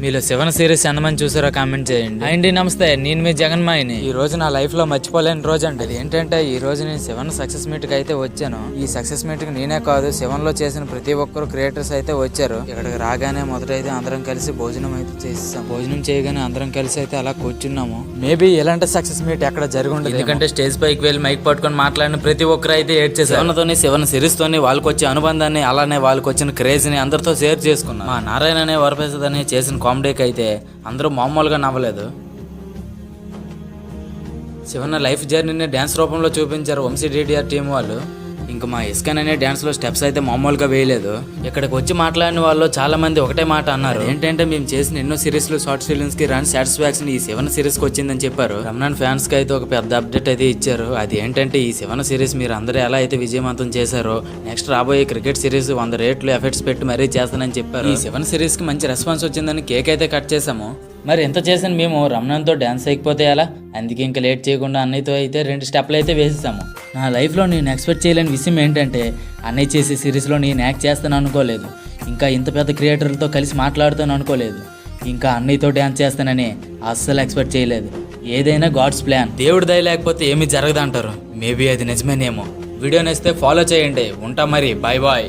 మీలో 7 సిరీస్ ఎంతమంది చూసారో కామెంట్ చేయండి. అండి నమస్తే, నేను మీ జగన్మాయిని. ఈ రోజు నా లైఫ్ లో మర్చిపోలేని రోజు అండి. అది ఏంటంటే ఈ రోజు నేను 7 సక్సెస్ మీట్ కి అయితే వచ్చాను. ఈ సక్సెస్ మీట్ కి నేనే కాదు, 7 లో చేసిన ప్రతి ఒక్కరు క్రియేటర్స్ అయితే వచ్చారు. ఇక్కడికి రాగానే మొదటైతే అందరం కలిసి భోజనం అయితే చేసాం. భోజనం చేయగానే అందరం కలిసి అయితే అలా కూర్చున్నాము. మేబీ ఇలాంటి సక్సెస్ మీట్ ఎక్కడ జరుగుండదు, ఎందుకంటే స్టేజ్ పైకి వెళ్ళి మైక్ పట్టుకొని మాట్లాడిన ప్రతి ఒక్కరు అయితే ఏడ్చేసారు. 7 సిరీస్ తోని వాళ్ళకి వచ్చే అనుబంధాన్ని, అలానే వాళ్ళకి వచ్చిన క్రేజ్ ని అందరితో షేర్ చేసుకున్నాం. మా నారాయణ అనే వరప్రసాద్ అనే చేసిన కామెడీకి అయితే అందరూ మామూలుగా నవ్వలేదు. 7 లైఫ్ జర్నీని డ్యాన్స్ రూపంలో చూపించారు వంశీ డిడిఆర్ టీం వాళ్ళు. ఇంకా మా ఇస్కాన్ అనే డ్యాన్స్ లో స్టెప్స్ అయితే మామూలుగా వేయలేదు. ఇక్కడికి వచ్చి మాట్లాడిన వాళ్ళు చాలా మంది ఒకటే మాట అన్నారు, ఏంటంటే మేము చేసిన ఎన్నో సిరీస్ లో షార్ట్ ఫిల్మ్స్ కి రాని సాటిస్ఫాక్షన్ ఈ 7 సిరీస్ కి వచ్చిందని చెప్పారు. రమణాన్ ఫ్యాన్స్ కి అయితే ఒక పెద్ద అప్డేట్ అయితే ఇచ్చారు. అది ఏంటంటే ఈ 7 సిరీస్ మీరు అందరూ ఎలా అయితే విజయవంతం చేశారో నెక్స్ట్ రాబోయే క్రికెట్ సిరీస్ 100 రేట్లు ఎఫెక్ట్స్ పెట్టి మరీ చేస్తానని చెప్పారు. ఈ 7 సిరీస్ కి మంచి రెస్పాన్స్ వచ్చిందని కేక్ అయితే కట్ చేసాము. మరి ఎంత చేసిన మేము రమణాన్తో డ్యాన్స్ అయిపోతే ఎలా, అందుకే ఇంకా లేట్ చేయకుండా అన్నయ్యతో అయితే 2 స్టెప్లు అయితే వేసేసాము. నా లైఫ్లో నేను ఎక్స్పెక్ట్ చేయలేని విషయం ఏంటంటే అన్నయ్య చేసే సిరీస్లో నేను యాక్ట్ చేస్తాను అనుకోలేదు, ఇంకా ఇంత పెద్ద క్రియేటర్లతో కలిసి మాట్లాడుతాను అనుకోలేదు, ఇంకా అన్నయ్యతో డ్యాన్స్ చేస్తానని అస్సలు ఎక్స్పెక్ట్ చేయలేదు. ఏదైనా గాడ్స్ ప్లాన్, దేవుడి దయ లేకపోతే ఏమీ జరగదంటారు. మేబీ అది నిజమేనేమో. వీడియో నచ్చితే ఫాలో చేయండి. ఉంటా మరి, బాయ్ బాయ్.